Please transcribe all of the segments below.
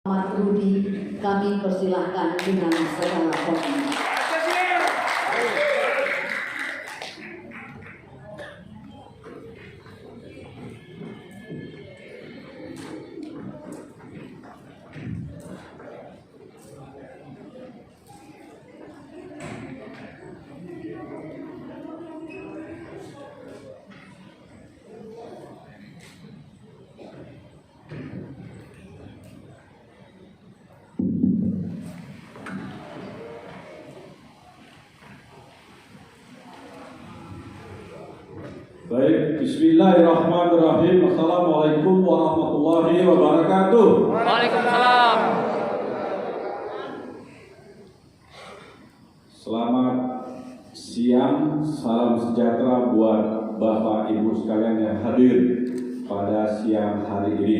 Ahmad Rudi, kami persilahkan dengan segala hormat. Baik, bismillahirrahmanirrahim. Assalamualaikum warahmatullahi wabarakatuh. Waalaikumsalam. Selamat siang, salam sejahtera buat Bapak Ibu sekalian yang hadir pada siang hari ini.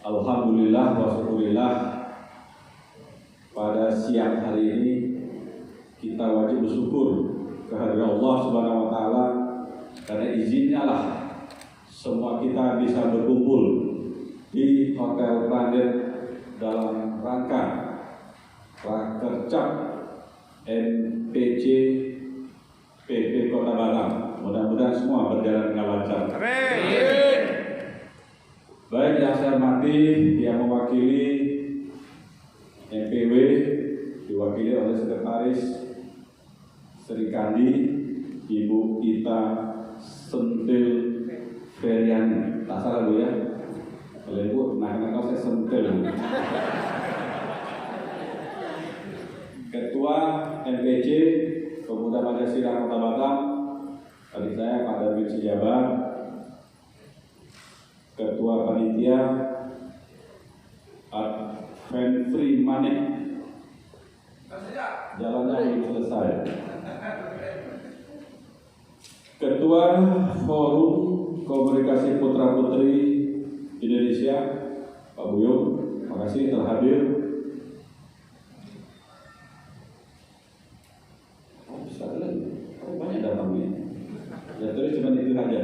Alhamdulillah wa syukurillah, pada siang hari ini kita wajib bersyukur kehadirat Allah Subhanahu wa taala. Karena izinnya lah semua kita bisa berkumpul di Hotel Planet dalam rangka Prakercap NPC PP Kota Batam. Mudah-mudahan semua berjalan dengan lancar. Amin. Baik, yang saya hormati yang mewakili NPW diwakili oleh Sekretaris Sri Kandi Ibu Ita Sentil Feriani, tak salah Bu ya. Kalau Ibu, nah saya Sentil. Ketua MPC Pemuda Pancasila Kota Batam, adik saya Pak Darwin Sijabar. Ketua Panitia Adventri Manik. Jalannya belum selesai. Ketua Forum Komunikasi Putra Putri Indonesia, Pak Buyung, terima kasih telah hadir. Bisa lagi, banyak datangnya. Ya tadi cuma itu saja.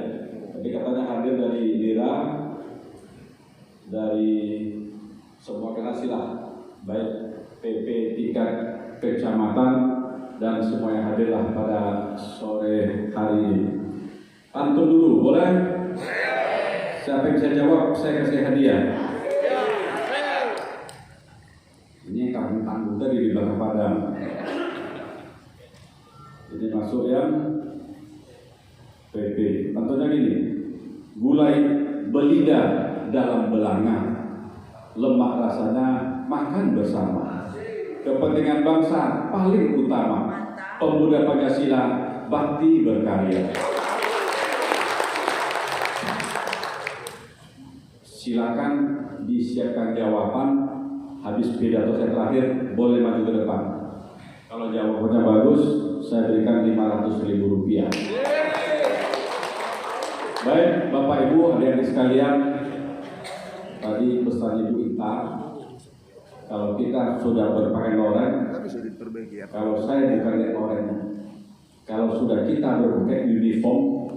Tapi katanya hadir dari Dira, dari semua generasi lah, baik PP tingkat kecamatan dan semua yang hadirlah pada sore hari ini. Pantun dulu, boleh? Siapa yang bisa jawab, saya kasih hadiah. Ini kampung tangguh tadi di belakang Padang. Jadi masuk yang PP. Pantunnya gini: gulai belida dalam belanga, lemak rasanya makan bersama. Kepentingan bangsa paling utama, pemuda Pancasila bakti berkarya. Silakan disiapkan jawaban. Habis pidato saya terakhir, boleh maju ke depan. Kalau jawabannya bagus, saya berikan Rp500.000. Baik, Bapak Ibu, adik-adik sekalian, tadi pesan Ibu Ita, kalau kita sudah berpakaian oranye, kalau saya bukan oranye, kalau sudah kita berpakai uniform,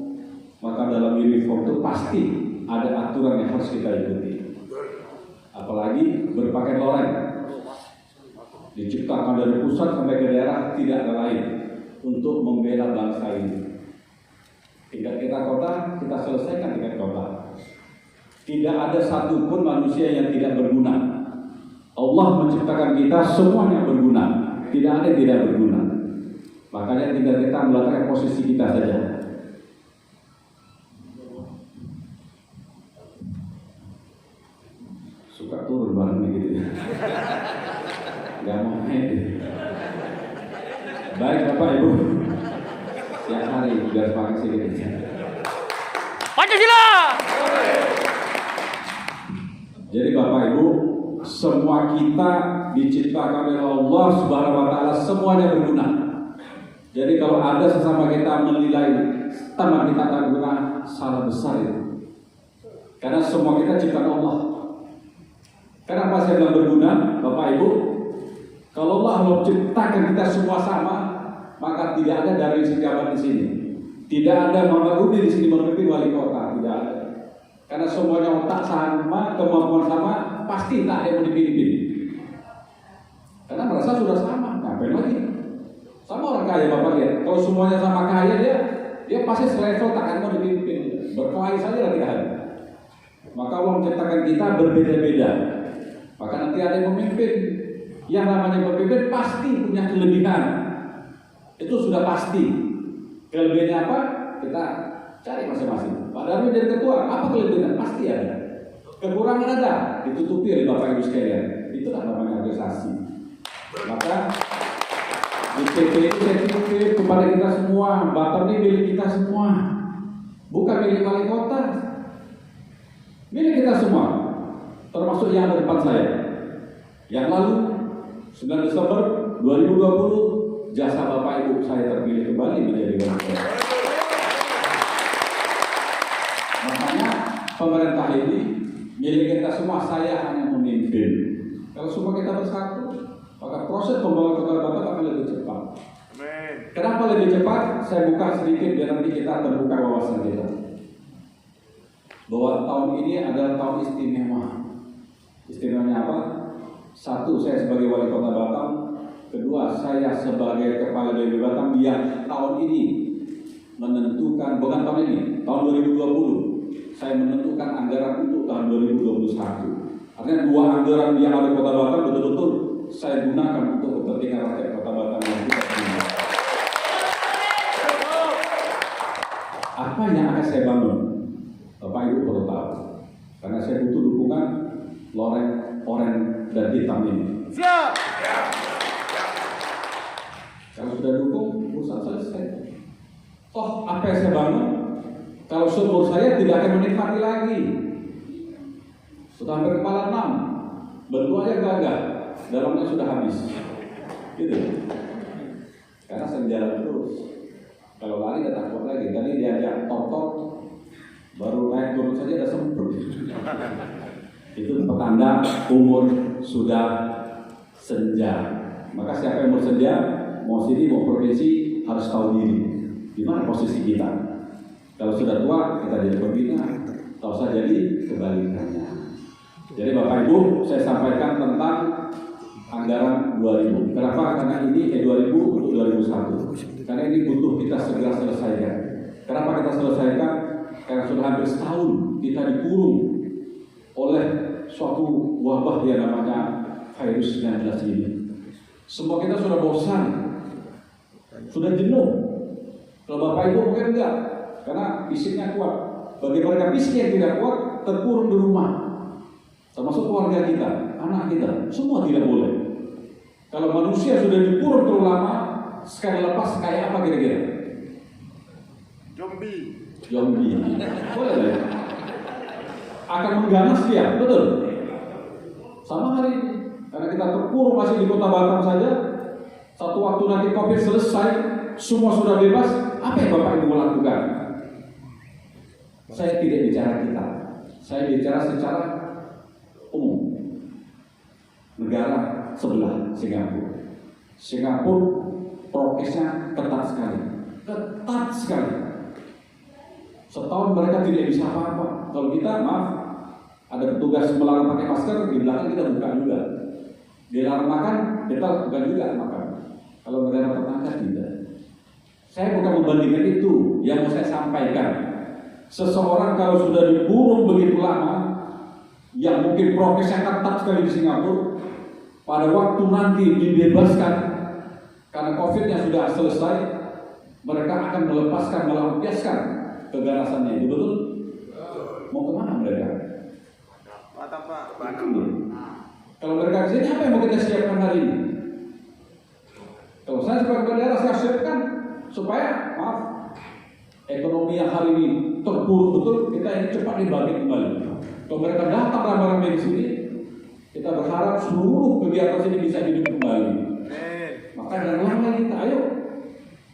maka dalam uniform itu pasti ada aturan yang harus kita ikuti. Apalagi berpakaian oranye, diciptakan dari pusat sampai ke daerah, tidak ada lain untuk membela bangsa ini. Tingkat kita kota, kita selesaikan tingkat kota. Tidak ada satupun manusia yang tidak berguna. Allah menciptakan kita semuanya berguna, tidak ada yang tidak berguna. Makanya tinggal kita meletakkan posisi kita saja. Suka turun barang begitu ya. Gak mau main. Baik Bapak Ibu, siang hari biar semangat sedikit. Pancasila. Jadi Bapak Ibu, semua kita diciptakan oleh Allah Subhanahu wa taala, semuanya berguna. Jadi kalau ada sesama kita menilai teman kita tak berguna, salah besar itu. Karena semua kita ciptaan Allah. Kenapa saya bilang berguna, Bapak Ibu? Kalau Allah menciptakan kita semua sama, maka tidak ada dari sejabat di sini. Tidak ada Muhammad Rudi di sini memimpin wali kota, tidak ada. Karena semuanya otak sama, kemampuan sama, pasti tak ada yang mau dipimpin. Karena merasa sudah sama, ngapain lagi? Sama orang kaya Bapak lihat, kalau semuanya sama kaya dia pasti selevel tak akan mau dipimpin. Berkelahi saja lah 3 hari. Maka Allah menciptakan kita berbeda-beda. Maka nanti ada yang memimpin. Yang namanya pemimpin pasti punya kelebihan. Itu sudah pasti. Kelebihannya apa? Kita cari masing-masing. Padahal menjadi ketua, apa kelebihan? Pasti ada. Kekurangan ada, ditutupi oleh Bapak Ibu sekalian. Itulah namanya organisasi. Maka di PP ini saya titip kepada kita semua, Batam ini milik kita semua, bukan milik wali kota, milik kita semua, termasuk yang ada depan saya. Yang lalu 9 Desember 2020 jasa Bapak Ibu saya terpilih kembali menjadi wali kota. Makanya pemerintah ini milik kita semua, saya hanya memimpin. Kalau semua kita bersatu, maka proses pembangunan kota Batam akan lebih cepat. Kenapa lebih cepat? Saya buka sedikit biar nanti kita terbuka wawasan kita. Bahwa tahun ini adalah tahun istimewa. Istimewanya apa? 1, saya sebagai wali kota Batam. 2, saya sebagai kepala BPBD Batam yang tahun ini menentukan, bukan tahun ini, tahun 2020 saya menentukan anggaran untuk tahun 2021. Artinya 2 anggaran yang ada di kota Batam betul-betul saya gunakan untuk kepentingan rakyat kota Batam yang kita punya. Apa yang akan saya bangun? Bapak Ibu perlu tahu. Karena saya butuh dukungan loreng, oranye dan hitam ini. Siap. Kalau sudah dukung, urusan selesai. Toh apa yang saya bangun? Kalau sumur saya tidak akan menikmati lagi. Sudah hampir kepala 6, bentuknya gagal. Dalamnya sudah habis, gitu. Karena saya jalan terus. Kalau lari tidak takut lagi. Tadi diajak tok-tok, baru naik turun saja ada semprot. Itu petanda umur sudah senja. Maka siapa yang mau senja, mau sini mau provinsi harus tahu diri. Di mana posisi kita? Kalau sudah tua kita jadi pembina, atau saja jadi kebalikannya. Jadi Bapak Ibu, saya sampaikan tentang anggaran 2000. Kenapa? Karena ini 2000 untuk 2001. Karena ini butuh kita segera selesaikan. Kenapa kita selesaikan? Karena sudah hampir setahun kita dikurung oleh suatu wabah yang namanya virus 19 ini. Semua kita sudah bosan, sudah jenuh. Kalau Bapak Ibu mungkin enggak, karena fisiknya kuat. Bagi mereka fisik yang tidak kuat, terkurung di rumah. Termasuk keluarga kita, anak kita, semua tidak boleh. Kalau manusia sudah dikurung terlalu lama, sekali lepas kayak apa kira-kira? Zombie. Boleh lah. Akan mengganas dia, betul. Sama hari ini, karena kita terkurung masih di kota Batam saja. Satu waktu nanti COVID selesai, semua sudah bebas. Apa yang Bapak Ibu lakukan? Saya tidak bicara kita, saya bicara secara umum. Negara sebelah Singapura prokesnya ketat sekali. Setahun mereka tidak bisa apa-apa. Kalau kita, maaf, ada petugas melarang pakai masker, di belakang kita buka juga. Dilarang makan, kita buka juga makan. Kalau negara tetangga tidak. Saya bukan membandingkan itu, yang mau saya sampaikan. Seseorang kalau sudah dikurung begitu lama, yang mungkin prokesnya ketat sekali di Singapura, pada waktu nanti dibebaskan karena COVID-nya sudah selesai, mereka akan melampiaskan keganasannya. Itu betul? Mau kemana mereka? Kalau mereka di sini, apa yang mau kita siapkan hari ini? Kalau saya sebagai daerah, saya siapkan supaya, maaf, ekonomi yang hari ini terpuruk betul, kita ini cepat dibangkit kembali. Kalau mereka datang ramai-ramai di sini, kita berharap seluruh kegiatan sini bisa hidup kembali. Maka jangan lama kita, ayo.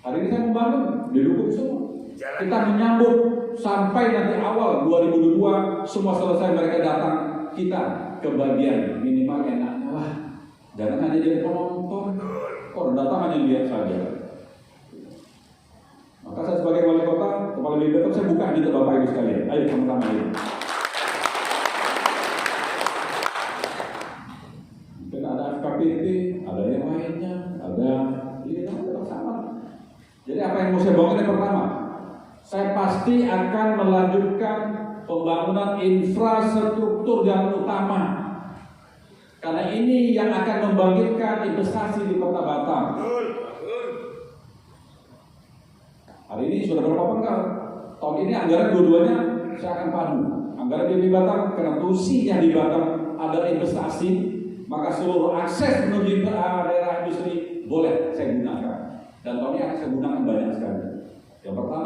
Hari ini saya membangun, didukung semua. Kita menyambut sampai nanti awal 2022 semua selesai, mereka datang, kita kebagian minimal enaknya lah. Jangan hanya jadi penonton, orang datang hanya lihat saja. Maka saya sebagai wali kota, kepala BPBD, saya buka gitu Bapak Ibu sekalian. Ayo sama-sama ini. PT, ada yang lainnya, ada ini sama. Jadi apa yang mau saya bangun yang pertama, saya pasti akan melanjutkan pembangunan infrastruktur yang utama. Karena ini yang akan membangkitkan investasi di Kota Batam. Hari ini sudah berapa penggal? Tahun ini anggaran dua-duanya saya akan padu. Anggaran di Batam, karena tusinya di Batam ada investasi, maka seluruh akses menuju daerah industri boleh saya gunakan. Dan tahun ini akan saya gunakan banyak sekali. Yang pertama,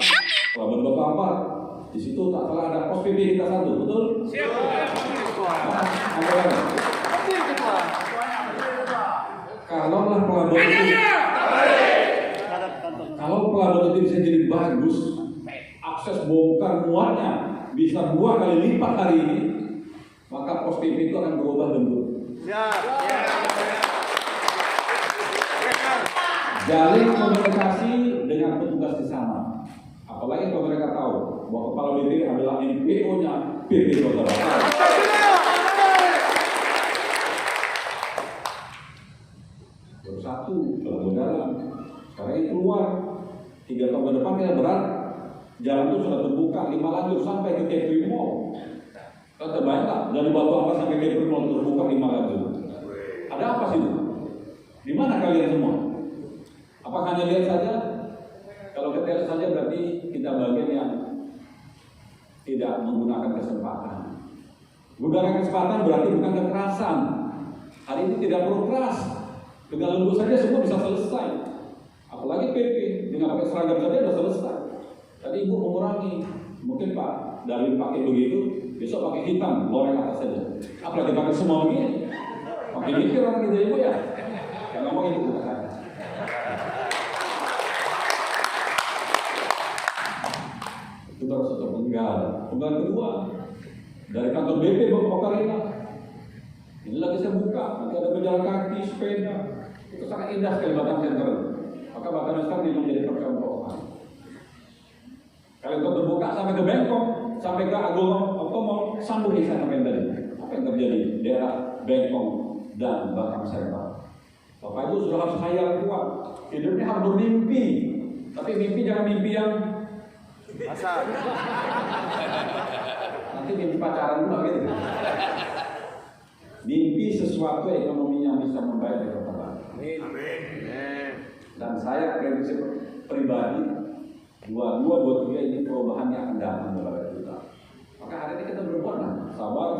Pelabuhan Batam, di situ tak salah ada pos PP kita satu, betul? Siap. Kalaulah pelabuhan itu, kalau pelabuhan itu bisa jadi bagus, akses bongkar muatnya bisa 2 kali lipat hari ini, maka pos PP itu akan berubah bentuk. Jalin komunikasi dengan petugas di sana. Apalagi kalau mereka tahu bahwa kepala BP adalah MPO-nya PP Kota Batam. Baru satu, pelabuhan dalam. Sekarang ini keluar 3 tahun ke depan kita berat. Jalan itu sudah terbuka 5 lajur sampai ke Kepri Mall. Kita terbayang dari Batu Ampar sampai Kepri Mall terbuka 5 lajur. Ada apa sih itu? Di mana kalian semua? Apakah hanya lihat saja? Kalau kita lihat saja berarti kita bagian yang tidak menggunakan kesempatan. Menggunakan kesempatan berarti bukan kekerasan. Hari ini tidak perlu keras. Dengan lembut saja semua bisa selesai. Apalagi PP dengan pakai seragam saja sudah selesai. Tadi ibu mengurangi. Mungkin Pak dari pakai begitu, besok pakai hitam, goreng atas saja. Apalagi pakai semua begini. Makin mikir orang gitu ibu ya. Yang ngomong itu bukan saya. Itu baru satu penggal. Penggal kedua dari kantor BP Pokarina. Ini lagi saya buka, nanti ada pejalan kaki, sepeda. Itu sangat indah sekali Batam Center. Maka Batam Center ini menjadi percontohan. Kalau itu terbuka sampai ke Bengkok, sampai ke Agung Otomo, sambung saya sampai tadi. Apa yang terjadi di daerah Bengkok dan Batam Center? Bapak Ibu sudah harus khayal kuat. Hidupnya harus bermimpi. Tapi mimpi jangan mimpi yang asal. Nanti mimpi pacaran juga gitu. Mimpi sesuatu ekonomi yang bisa membaik di Kota Batam. Amin. Dan saya prediksi pribadi 22-23 ini perubahan yang akan datang kepada kita. Maka hari ini kita berbuat sabar.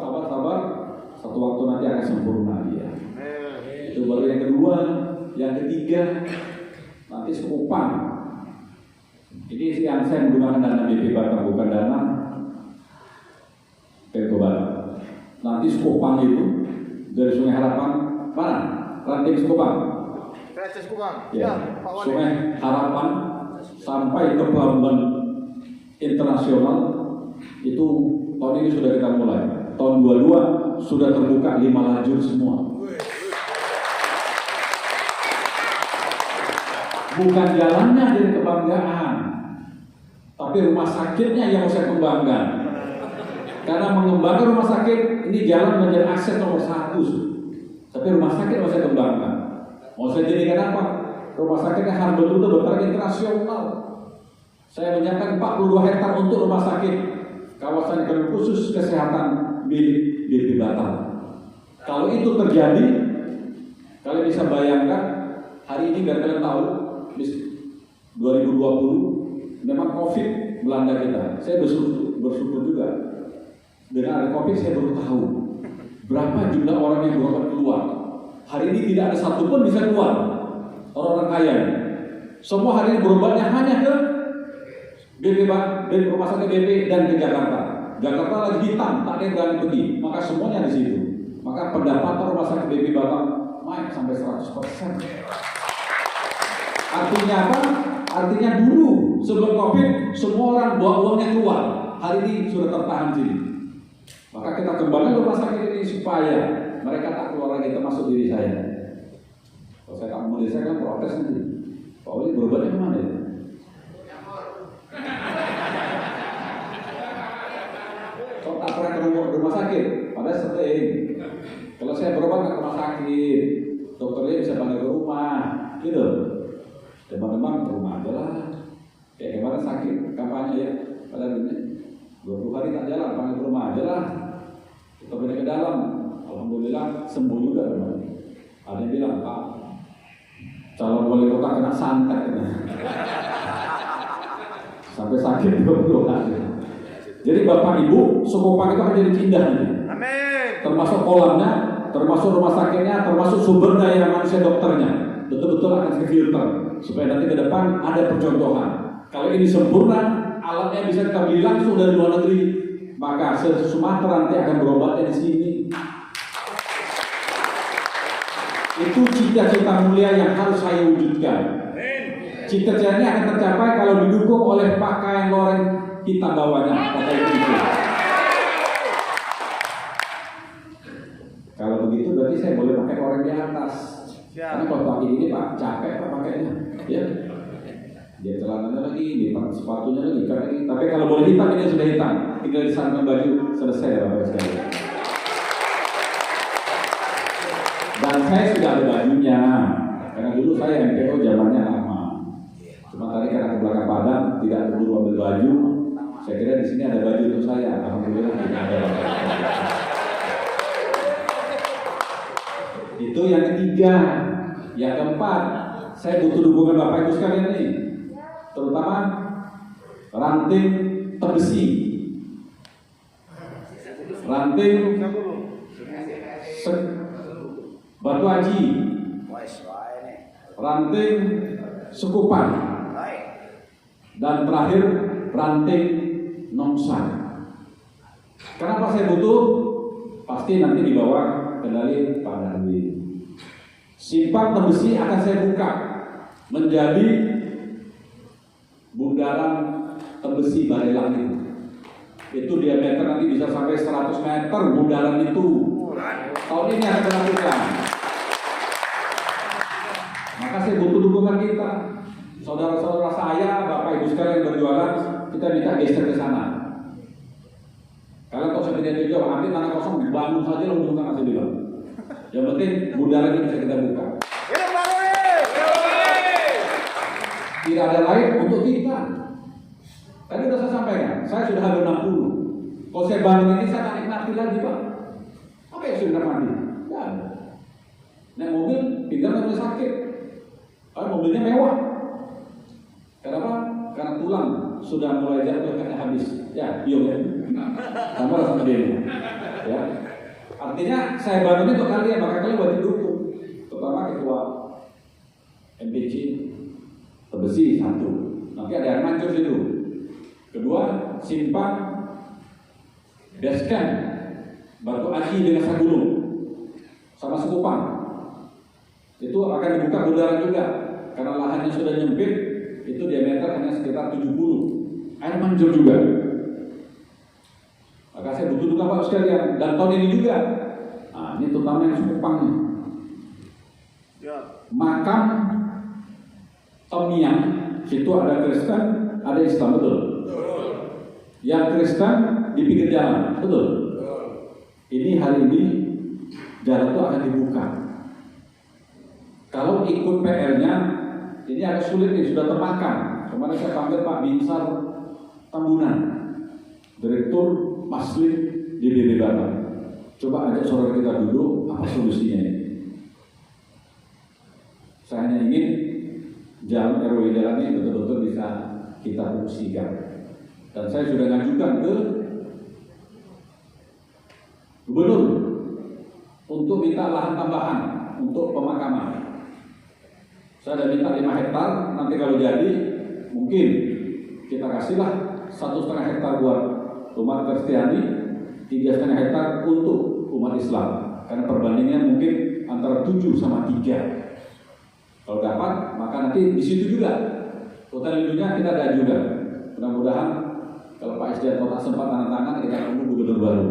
Satu waktu nanti akan sempurna dia. Itu baru yang kedua, yang ketiga nanti sekupan. Ini yang saya menggunakan dana BP Batam bukan dana Pemko Batam. Nanti sekupan itu dari Sungai Harapan mana? Ranting Sekupan. Ya, Sungai Harapan sampai ke pelabuhan internasional itu tahun ini sudah kita mulai. Tahun 22 sudah terbuka 5 lajur semua. Bukan jalannya jadi kebanggaan, tapi rumah sakitnya yang saya kembangkan. Karena mengembangkan rumah sakit ini jalan menjadi akses nomor 1. Tapi rumah sakit mau saya kembangkan. Mau saya jadikan apa? Rumah sakitnya harus betul-betul bertaraf internasional. Saya menyiapkan 42 hektar untuk rumah sakit kawasan khusus kesehatan milik BP Batam. Kalau itu terjadi, kalian bisa bayangkan hari ini biar kalian tahu 2020 memang COVID melanda kita. Saya bersyukur juga. Dengan ada COVID saya baru tahu berapa jumlah orang yang berobat keluar. Hari ini tidak ada satupun bisa keluar. Orang-orang kaya. Semua hari ini berobatnya hanya ke BP dari rumah sakit BP dan ke Jakarta. Jakarta lagi hitam, tak ada yang berani pergi. Maka semuanya di situ. Maka pendapatan rumah sakit BP Batam naik sampai 100%. Artinya apa? Artinya dulu sebelum COVID semua orang bawa uangnya keluar. Hari ini sudah tertahan sini. Maka kita kembangkan rumah sakit ini supaya mereka tak keluar lagi termasuk diri saya. Kalau saya tak mau diri saya kan protes nanti. Pak Wali berobatnya kemana ya? Kalau tak pernah ke rumah sakit, padahal sering. Kalau saya berobat ke rumah sakit, dokter sampai ke rumah, gitu. Demam-demam ke rumah aja lah. Kayak kemarin sakit, kampanye ya, pada ini 20 hari tak jalan, panggil ke rumah aja lah. Kita pindah ke dalam, alhamdulillah sembuh juga teman. Ada yang bilang, Pak, calon wali kota kena santet, sampai sakit 20 hari. Jadi Bapak Ibu, Sukopan itu akan jadi indah nanti. Amin. Termasuk kolamnya, termasuk rumah sakitnya, termasuk sumber daya manusia dokternya. Betul-betul akan terfilter supaya nanti ke depan ada percontohan. Kalau ini sempurna, alatnya bisa kita beli langsung dari luar negeri, maka Sumatera nanti akan berobatnya di sini. Itu cita-cita mulia yang harus saya wujudkan. Cita-cita ini akan tercapai kalau didukung oleh pakaian loreng hitam bawahnya, kata itu. Kalau begitu berarti saya boleh pakai loreng di atas. Karena kalau pakai ini Pak, capek Pak pakainya. Ya. Dia celananya lagi, di sepatunya lagi, lagi. Tapi kalau boleh hitam ini sudah hitam, tinggal disandang baju, selesai ya Bapak sekalian. Dan saya sudah ada bajunya, karena dulu saya MPO zamannya lama. Cuma tadi karena ke belakang Padang tidak terburu ambil baju, saya kira di sini ada baju untuk saya. Alhamdulillah tidak ada. Itu yang ketiga. Yang keempat, saya butuh dukungan Bapak Ibu sekalian nih, terutama ranting terbesi, ranting batu aji, ranting sekupan, dan terakhir ranting nongsan. Kenapa saya butuh? Pasti nanti di bawah kendali Pak Darwin. Simpang terbesi akan saya buka menjadi bundaran terbesi Barelang itu. Itu diameter nanti bisa sampai 100 meter bundaran itu. Tahun ini akan dilakukan. Maka saya butuh dukungan kita. Saudara-saudara saya, Bapak Ibu sekalian yang berjualan, kita minta geser ke sana. Kalau kau sebenarnya juga ambil tanah kosong, dibangun saja langsung tanah saya bilang. Yang penting bundaran ini bisa kita buka. Tidak ada lain untuk kita. Tadi sudah saya sampaikan, saya sudah ada 60. Kalau saya bangun ini saya tak nikmati lagi Pak. Apa yang sudah mati? Tidak ada. Naik mobil, pinggang tak boleh sakit. Kalau mobilnya mewah. Kenapa? Karena tulang sudah mulai jatuh karena habis. Ya, biom ya. Tambah sama dia. Ya. Artinya saya bangun untuk kalian, maka kalian wajib dukung. Pertama ketua MPC terbesi 1. Nanti ada yang mancur situ. Kedua, simpang basecamp batu aji dengan sagulung sama sekupang. Itu akan dibuka bundaran juga. Karena lahannya sudah nyempit, itu diameter hanya sekitar 70. Air mancur juga. Maka saya butuh juga Pak sekalian. Dan tahun ini juga. Nah, ini terutama yang sekupangnya. Makam Tomiang, situ ada Kristen, ada Islam, betul? Yang Kristen di pinggir jalan, betul? Ini hari ini jalan itu akan dibuka. Kalau ikut PR-nya, ini agak sulit nih, sudah termakan. Kemarin saya panggil Pak Binsar Tambunan, Direktur Masjid di BB Batam. Coba ajak saudara kita duduk, apa solusinya ini? Saya hanya ingin jalan RW jalan ini betul-betul bisa kita fungsikan. Dan saya sudah ngajukan ke gubernur untuk minta lahan tambahan untuk pemakaman. Saya sudah minta 5 hektar, nanti kalau jadi mungkin kita kasihlah 1,5 hektar buat umat Kristiani, 3,5 hektar untuk umat Islam. Karena perbandingannya mungkin antara 7 sama 3. Kalau dapat, maka nanti di situ juga hutan lindungnya kita ada juga. Mudah-mudahan kalau Pak SDN Kota sempat tanda tangan, kita tunggu gubernur baru.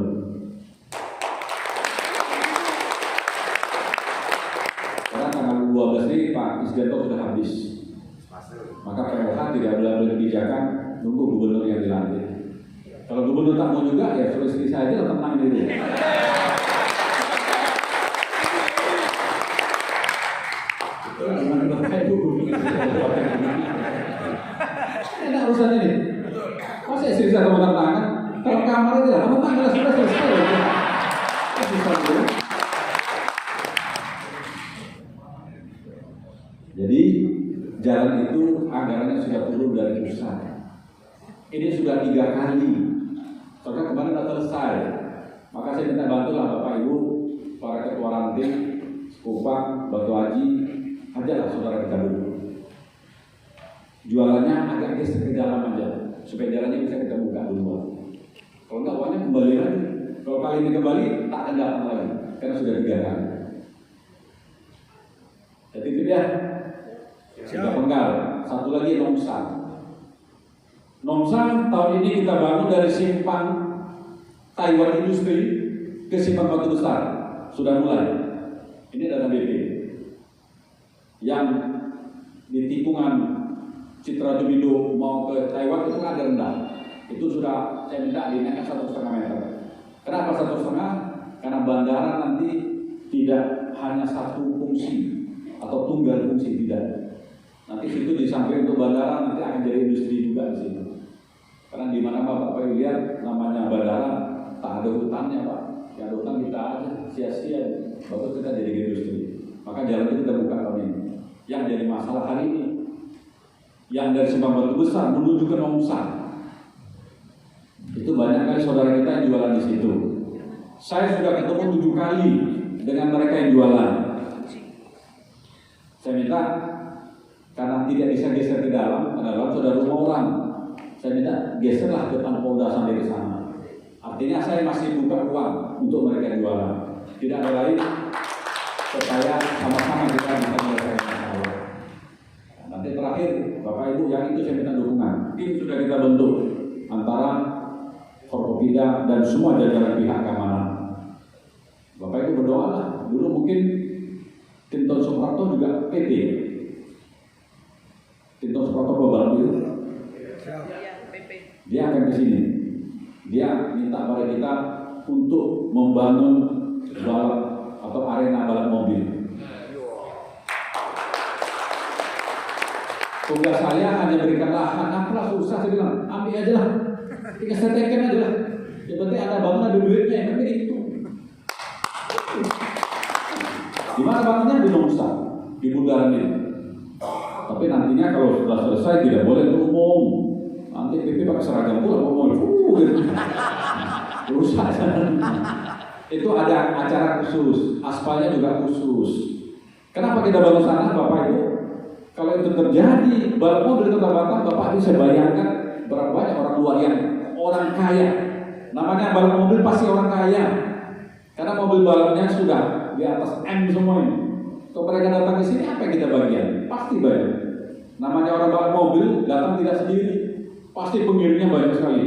Karena tanggal 12 ini Pak SDN sudah habis. Maka PLH tidak boleh ambil kebijakan nunggu gubernur yang dilantik. Kalau gubernur tak mau juga, ya suruh istri saya aja tenang diri. selesai urusan ini. Masa istri saya tepuk tangan? Kalau kamar itu lah, kamu tangan sudah selesai. Susah dulu. Jadi jalan itu anggarannya sudah turun dari pusat. Ini sudah 3 kali. Soalnya kemarin sudah selesai. Maka saya minta bantulah Bapak Ibu, para ketua ranting, Sekupang, Batu Haji, ajalah saudara kita dulu. Jualannya agak geser ke dalam aja, supaya jalannya bisa kita buka dulu. Kalau enggak uangnya kembali lagi. Kalau kali ini kembali, tak akan datang lagi, karena sudah 3 kali. Jadi itu dia. Sudah penggal. Satu lagi Nongsang. Nongsang tahun ini kita bangun dari simpang Taiwan Industri ke simpang Batu Besar. Sudah mulai. Ini dana BP. Yang di tikungan Citra Jubido mau ke Taiwan itu agak rendah. Itu sudah saya minta dinaikkan 1,5 meter. Kenapa 1,5? Karena bandara nanti tidak hanya satu fungsi atau tunggal fungsi, tidak. Nanti situ di samping untuk bandara nanti akan jadi industri juga di sini. Karena di mana Bapak Ibu lihat namanya bandara tak ada hutannya Pak. Yang ada hutan kita aja sia-sia. Bapak kita jadi industri. Maka jalan itu kita buka tahun ini. Yang jadi masalah hari ini, yang dari simpang Batu Besar menuju ke Nongsang, itu banyak kali saudara kita yang jualan di situ. Saya sudah ketemu 7 kali dengan mereka yang jualan. Saya minta, karena tidak bisa geser ke dalam saudara rumah orang, saya minta geserlah depan Polda sampai ke sana. Artinya saya masih buka ruang untuk mereka yang jualan. Tidak ada lain, supaya sama-sama kita bisa menyelesaikan masalah. Nanti terakhir, Bapak Ibu, yang itu saya minta dukungan. Tim sudah kita bentuk antara Forkopimda dan semua jajaran pihak keamanan. Bapak Ibu berdoalah. Dulu mungkin Tinton Suprapto juga PP. Tinton Suprapto Bapak itu. Dia akan ke sini. Dia minta pada kita untuk membangun balap atau arena balap mobil. Tugas saya hanya berikan lahan, apalah susah, saya bilang, ambil aja lah, tinggal setekan aja lah. Yang penting ada bangunan, ada duitnya, yang penting itu. Di mana bangunnya? Di Nongsang, di bundaran ini. Tapi nantinya kalau sudah selesai tidak boleh untuk umum. Nanti PP pakai seragam pula ngomong, gitu. Rusak. Itu ada acara khusus, aspalnya juga khusus. Kenapa kita bangun sana, Bapak Ibu? Kalau itu terjadi, balap mobil di Kota Batam, Bapak bisa bayangkan berapa banyak orang luar yang orang kaya. Namanya balap mobil pasti orang kaya. Karena mobil balapnya sudah di atas M semua ini. Kalau mereka datang ke sini, apa yang kita bagian? Pasti banyak. Namanya orang balap mobil datang tidak sendiri. Pasti pengiringnya banyak sekali.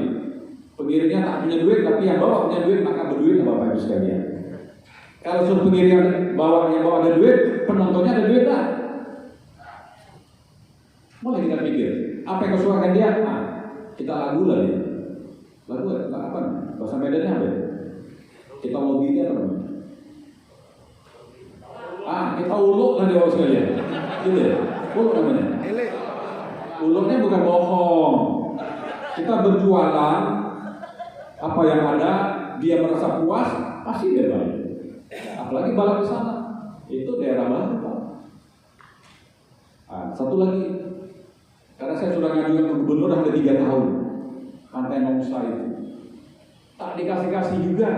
Pengiringnya tak punya duit, tapi yang bawa punya duit, maka berduit sama Bapak Ibu sekalian. Kalau suruh pengiring yang bawa ada duit, penontonnya ada duit lah. Mulai kita pikir, apa yang kesukaan dia? Nah, kita lagu lah dia. Lagu apa? Bahasa Medannya apa? Kita lobby dia apa? Kita uluk lah dia sekalian. Gitu ya? Uluk namanya. Uluknya bukan bohong. Kita berjualan apa yang ada, dia merasa puas, pasti dia balik. Apalagi balap di sana, itu daerah baru. Satu lagi, karena saya sudah ngajukan ke gubernur hampir 3 tahun, Pantai Nongsang itu tak dikasih juga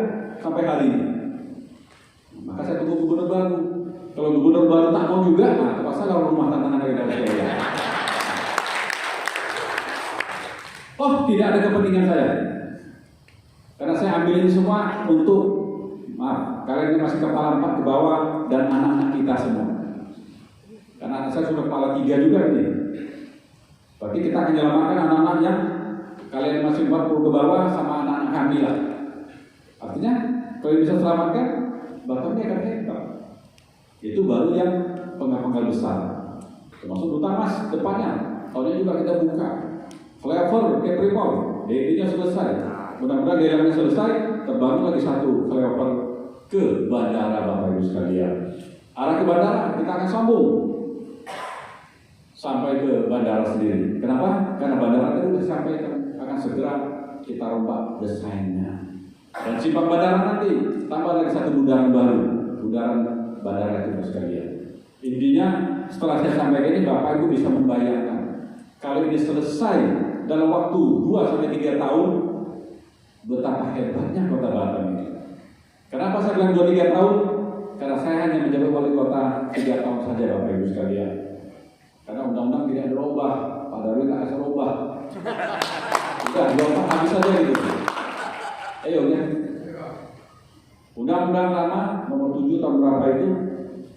sampai hari ini. Maka saya tunggu gubernur baru. Kalau gubernur baru tak mau juga, terpaksa kalau rumah tantangan dari saya. Oh, tidak ada kepentingan saya. Karena saya ambil ini semua untuk, maaf, kalian ini masih kepala 4 ke bawah dan anak-anak kita semua. Karena saya sudah kepala 3 juga ini. Berarti kita akan menyelamatkan anak-anak yang kalian masih 40 ke bawah sama anak-anak kami lah. Artinya, kalau bisa selamatkan, bahkan dia akan hebat. Itu baru yang penggal-penggal besar. Termasuk Duta Mas depannya. Tahunnya juga kita buka. Flyover, Capricorn, DD-nya selesai. Mudah-mudahan daerahnya selesai, terbangun lagi satu flyover ke bandara Bapak Ibu sekalian. Arah ke bandara kita akan sambung sampai ke bandara sendiri. Kenapa? Karena bandara itu disampaikan akan segera kita rombak desainnya. Dan simpang bandara nanti tambah lagi satu bundaran baru, bundaran bandara itu sekalian. Intinya setelah saya sampaikan ini, Bapak Ibu bisa membayangkan kalau ini selesai dalam waktu 2-3 tahun, betapa hebatnya kota Batam ini. Kenapa saya bilang 2-3 tahun? Karena saya hanya menjabat wali kota 3 tahun saja, Bapak Ibu sekalian. Karena undang-undang tidak dirubah, Pak Darwin tak bisa rubah. Sudah, 2 tahun habis saja gitu. Ayo ya. Undang-undang lama nomor 7 tahun berapa itu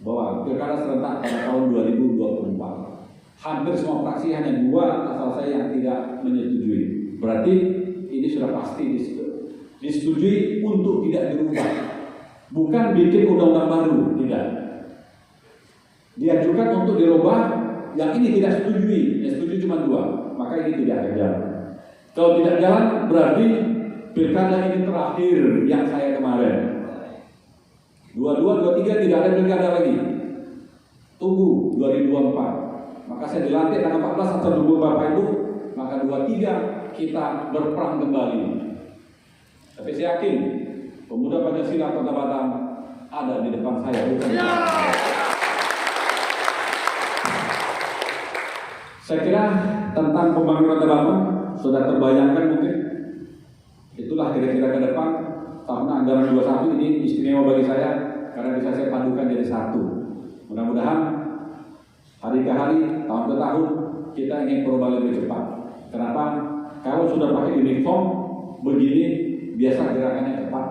bahwa pilkada serentak pada tahun 2024. Hampir semua fraksi hanya 2 asal saya yang tidak menyetujui. Berarti ini sudah pasti disetujui untuk tidak dirubah. Bukan bikin undang-undang baru, tidak. Diajukan untuk dirubah, yang ini tidak setujui. Yang setuju cuma 2, maka ini tidak akan jalan. Kalau tidak jalan berarti pilkada ini terakhir yang saya kemarin. 22, 23 tidak ada pilkada lagi. Tunggu 2024. Maka saya dilantik tanggal 14 atau tunggu Bapak Ibu. Maka 23 kita berperang kembali. Tapi saya yakin pemuda Pancasila Kota Batam ada di depan saya. Bukan saya kira tentang pembangunan Kota Batam sudah terbayangkan mungkin. Itulah kira-kira ke depan tahun anggaran 21 ini istimewa bagi saya karena bisa saya padukan jadi satu. Mudah-mudahan hari ke hari, tahun ke tahun kita ingin perubahan lebih cepat. Kenapa? Kalau sudah pakai uniform begini biasa gerakannya cepat.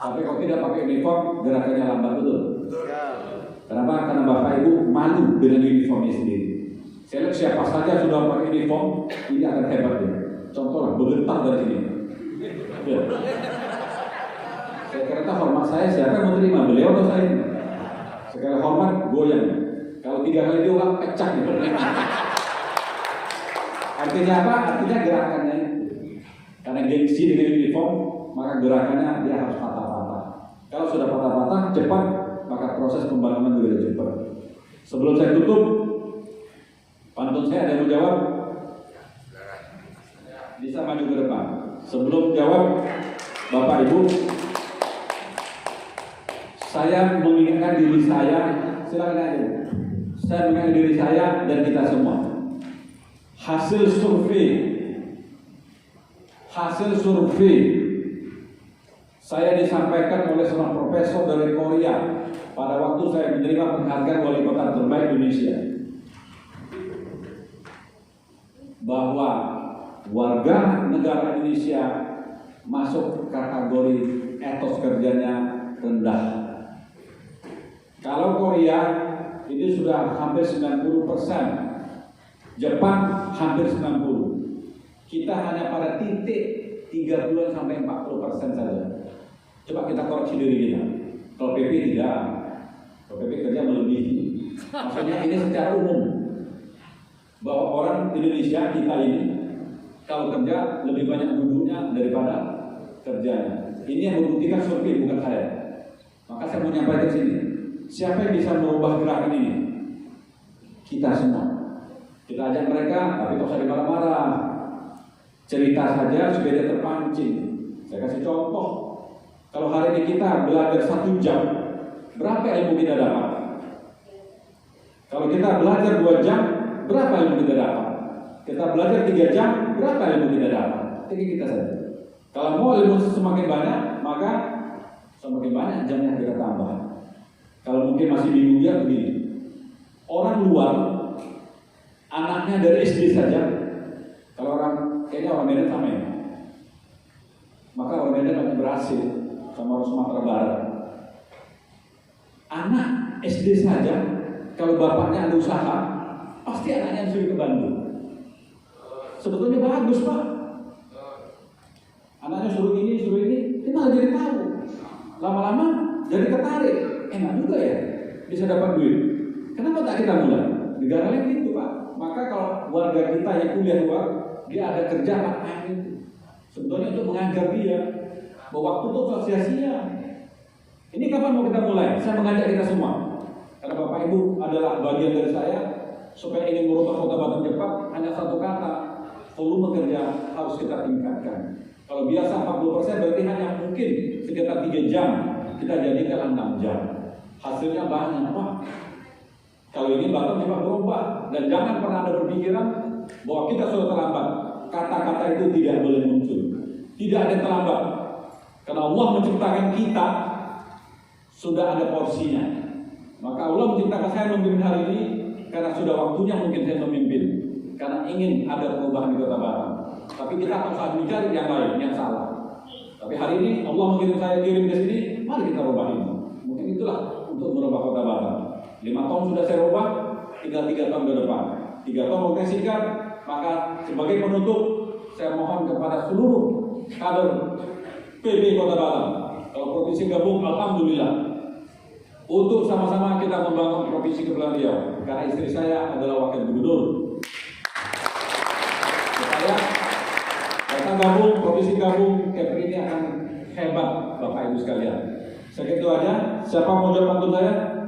Tapi kalau tidak pakai uniform gerakannya lambat, betul. Kenapa? Karena Bapak Ibu malu dengan uniformnya sendiri. Saya lihat siapa saja sudah pakai uniform ini akan hebat ya. Contoh lah, bergetar dari sini. Ya. Saya kira hormat saya siapa yang mau terima, beliau atau saya? Sekali hormat goyang. Kalau 3 kali diulang pecah gitu. Artinya apa? Artinya gerakannya karena gengsi dengan uniform, maka gerakannya dia harus patah-patah. Kalau sudah patah-patah cepat, maka proses pembangunan juga cepat. Sebelum saya tutup, pantun saya ada yang mau jawab? Bisa maju ke depan. Sebelum jawab, Bapak Ibu, saya mengingatkan diri saya, silakan aja. Saya mengingatkan diri saya dan kita semua. Hasil survei saya disampaikan oleh seorang profesor dari Korea pada waktu saya menerima penghargaan wali kota terbaik Indonesia, bahwa warga negara Indonesia masuk kategori etos kerjanya rendah. Kalau Korea ini sudah hampir 90%, Jepang hampir 90%. Kita hanya pada titik 30 sampai 40% saja. Coba kita koreksi diri kita. Kalau PP tidak, kalau PP kerja melebihi. Maksudnya ini secara umum bahwa orang Indonesia kita ini kalau kerja lebih banyak duduknya daripada kerjanya. Ini yang membuktikan survei, bukan saya. Maka saya mau nyampaikan sini. Siapa yang bisa merubah gerakan ini? Kita semua. Kita ajak mereka, tapi tak usah dimarah-marah. Cerita saja supaya dia terpancing. Saya kasih contoh. Kalau hari ini kita belajar 1 jam, berapa ilmu kita dapat? Kalau kita belajar 2 jam, berapa ilmu kita dapat? Kita belajar 3 jam, berapa ilmu kita dapat? Ini kita saja. Kalau mau ilmu semakin banyak, maka semakin banyak jamnya kita tambah. Kalau mungkin masih bingung ya begini. Orang luar, anaknya dari SD saja, kalau kayaknya orang Medan sama ya. Maka orang Medan akan berhasil sama orang Sumatera Barat. Anak SD saja, kalau bapaknya ada usaha, pasti anaknya disuruh ke Bandung. Sebetulnya bagus Pak. Anaknya suruh ini, dia malah jadi tahu. Lama-lama jadi tertarik. Enak juga ya, bisa dapat duit. Kenapa tak kita mulai? Negara lain gitu Pak. Maka kalau warga kita yang kuliah luar, dia ada kerja Pak, sebetulnya untuk mengajar dia bahwa waktu itu sia-sia. Ini kapan mau kita mulai? Saya mengajak kita semua. Karena Bapak Ibu adalah bagian dari saya. supaya ingin merubah Kota Batam cepat, hanya satu kata, volume kerja harus kita tingkatkan. Kalau biasa 40%, berarti hanya mungkin sekitar 3 jam, kita jadikan 6 jam. Hasilnya banyak, Pak. Kalau ini Batam cepat berubah, dan jangan pernah ada berpikiran bahwa kita sudah terlambat. Kata-kata itu tidak boleh muncul. Tidak ada yang terlambat. Karena Allah menciptakan kita sudah ada porsinya. Maka Allah menciptakan saya memimpin hari ini karena sudah waktunya mungkin saya memimpin. Karena ingin ada perubahan di Kota Batam. Tapi kita harus mencari yang lain, yang salah. Tapi hari ini Allah mengirim saya kirim ke sini, mari kita rubah ini. Mungkin itulah untuk merubah Kota Batam. 5 tahun sudah saya rubah, tinggal 3 tahun ke depan. 3 tahun progresikan, maka sebagai penutup saya mohon kepada seluruh kader PB Kota Batam. Kalau provinsi gabung, alhamdulillah. Untuk sama-sama kita membangun provinsi Kepulauan Riau. Karena istri saya adalah wakil gubernur. Supaya kita gabung, provinsi gabung, Kepri ini akan hebat, Bapak Ibu sekalian. Segitu aja. Siapa mau jawab bantu saya?